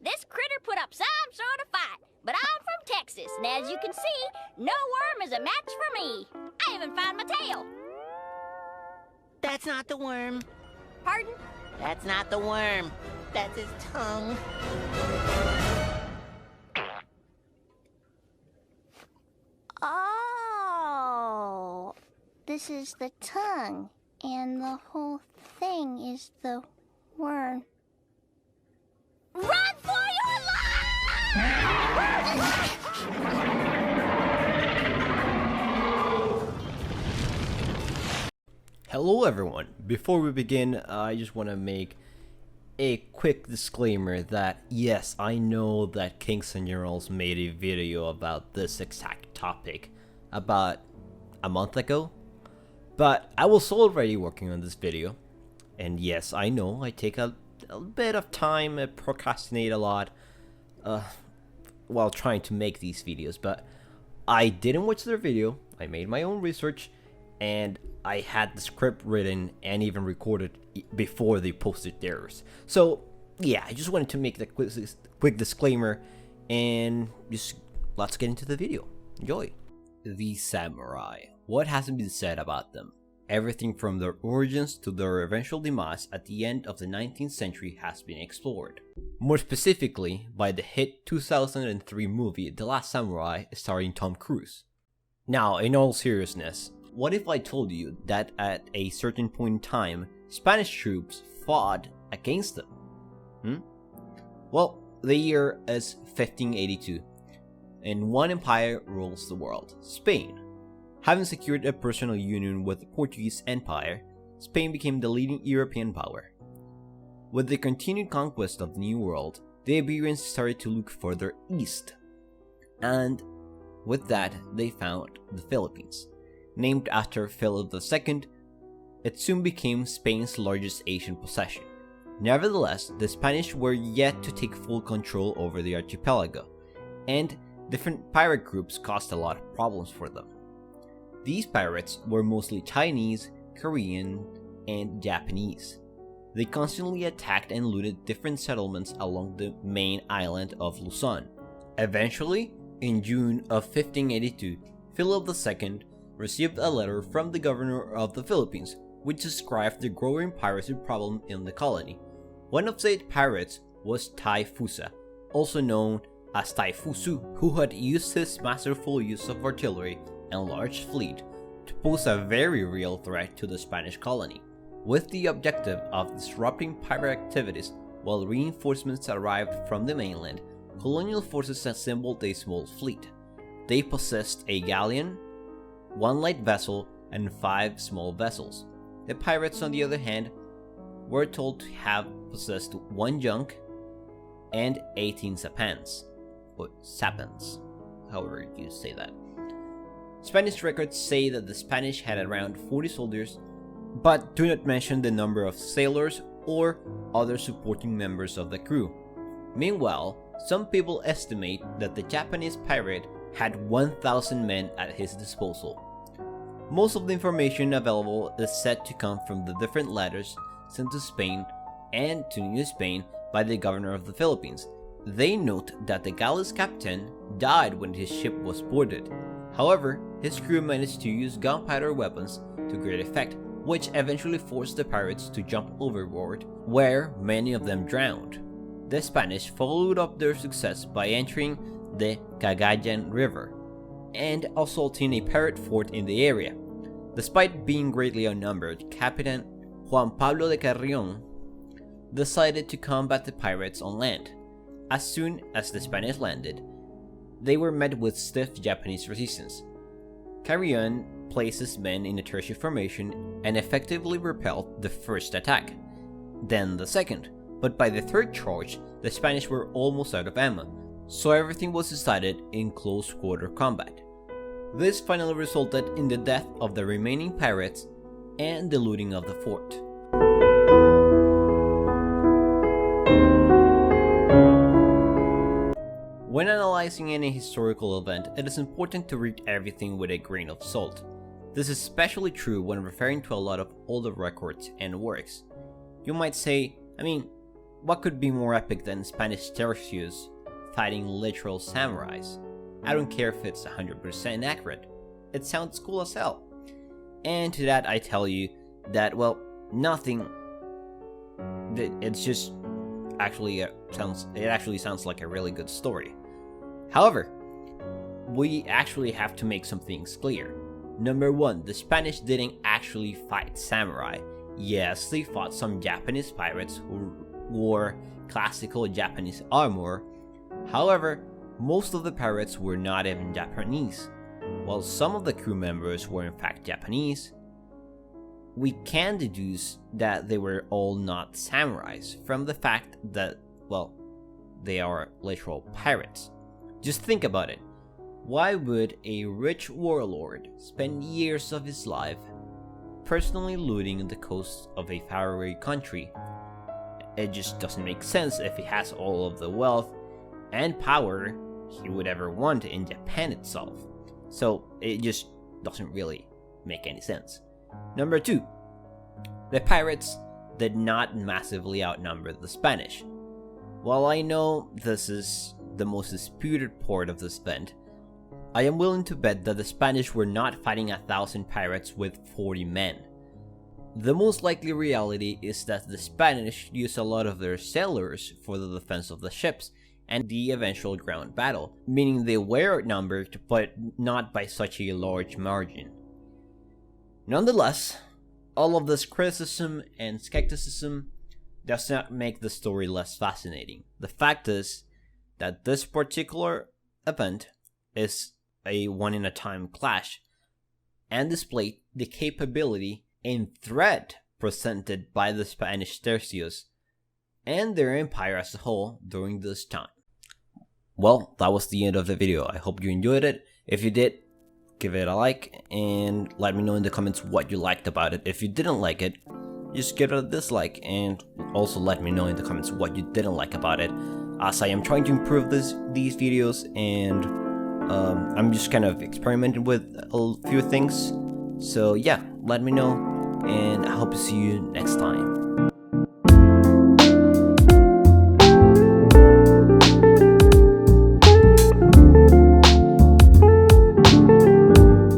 This critter put up some sort of fight. But I'm from Texas, and as you can see, no worm is a match for me. I even found my tail. That's not the worm. Pardon? That's not the worm. That's his tongue. Oh, this is the tongue, and the whole thing is the worm. Run for your life! Hello everyone, before we begin, I just want to make a quick disclaimer that yes, I know that Kings and Generals made a video about this exact topic about a month ago, but I was already working on this video, and yes, I know I take a bit of time, I procrastinate a lot while trying to make these videos, but I didn't watch their video, I made my own research, and I had the script written and even recorded before they posted theirs. So yeah, I just wanted to make that quick disclaimer, and just let's get into the video. Enjoy. The samurai. What hasn't been said about them? Everything from their origins to their eventual demise at the end of the 19th century has been explored. More specifically, by the hit 2003 movie The Last Samurai starring Tom Cruise. Now, in all seriousness, what if I told you that at a certain point in time, Spanish troops fought against them? Well, the year is 1582, and one empire rules the world, Spain. Having secured a personal union with the Portuguese Empire, Spain became the leading European power. With the continued conquest of the New World, the Iberians started to look further east, and with that they found the Philippines. Named after Philip II, it soon became Spain's largest Asian possession. Nevertheless, the Spanish were yet to take full control over the archipelago, and different pirate groups caused a lot of problems for them. These pirates were mostly Chinese, Korean, and Japanese. They constantly attacked and looted different settlements along the main island of Luzon. Eventually, in June of 1582, Philip II received a letter from the governor of the Philippines, which described the growing piracy problem in the colony. One of said pirates was Tai Fusa, also known as Tai Fusu, who had used his masterful use of artillery and large fleet to pose a very real threat to the Spanish colony, with the objective of disrupting pirate activities. While reinforcements arrived from the mainland, colonial forces assembled a small fleet. They possessed a galleon, one light vessel, and 5 small vessels. The pirates, on the other hand, were told to have possessed 1 junk and 18 sapans, or sapans, however you say that. Spanish records say that the Spanish had around 40 soldiers, but do not mention the number of sailors or other supporting members of the crew. Meanwhile, some people estimate that the Japanese pirate had 1,000 men at his disposal. Most of the information available is said to come from the different letters sent to Spain and to New Spain by the governor of the Philippines. They note that the galleys captain died when his ship was boarded. However, his crew managed to use gunpowder weapons to great effect, which eventually forced the pirates to jump overboard, where many of them drowned. The Spanish followed up their success by entering the Cagayan River and assaulting a pirate fort in the area. Despite being greatly outnumbered, Captain Juan Pablo de Carrion decided to combat the pirates on land. As soon as the Spanish landed, they were met with stiff Japanese resistance. Carrion placed his men in a Tercio formation and effectively repelled the first attack, then the second, but by the third charge, the Spanish were almost out of ammo, so everything was decided in close quarter combat. This finally resulted in the death of the remaining pirates and the looting of the fort. When analyzing any historical event, it is important to read everything with a grain of salt. This is especially true when referring to a lot of older records and works. You might say, what could be more epic than Spanish Tercios fighting literal samurais? I don't care if it's 100% accurate. It sounds cool as hell. And to that I tell you that, well, nothing. It's just actually sounds like a really good story. However, we actually have to make some things clear. Number one, the Spanish didn't actually fight samurai. Yes, they fought some Japanese pirates who wore classical Japanese armor. However, most of the pirates were not even Japanese. While some of the crew members were in fact Japanese, we can deduce that they were all not samurais from the fact that, well, they are literal pirates. Just think about it. Why would a rich warlord spend years of his life personally looting the coast of a faraway country? It just doesn't make sense if he has all of the wealth and power he would ever want in Japan itself. So it just doesn't really make any sense. Number two, the pirates did not massively outnumber the Spanish. While I know this is the most disputed part of this event, I am willing to bet that the Spanish were not fighting 1,000 pirates with 40 men. The most likely reality is that the Spanish used a lot of their sailors for the defense of the ships and the eventual ground battle, meaning they were outnumbered, but not by such a large margin. Nonetheless, all of this criticism and skepticism does not make the story less fascinating. The fact is that this particular event is a one-in-a-time clash and displayed the capability and threat presented by the Spanish Tercios and their empire as a whole during this time. Well, that was the end of the video. I hope you enjoyed it. If you did, give it a like and let me know in the comments what you liked about it. If you didn't like it, just give it a dislike, and also let me know in the comments what you didn't like about it, as I am trying to improve these videos, and I'm just kind of experimenting with a few things. So yeah, let me know, and I hope to see you next time.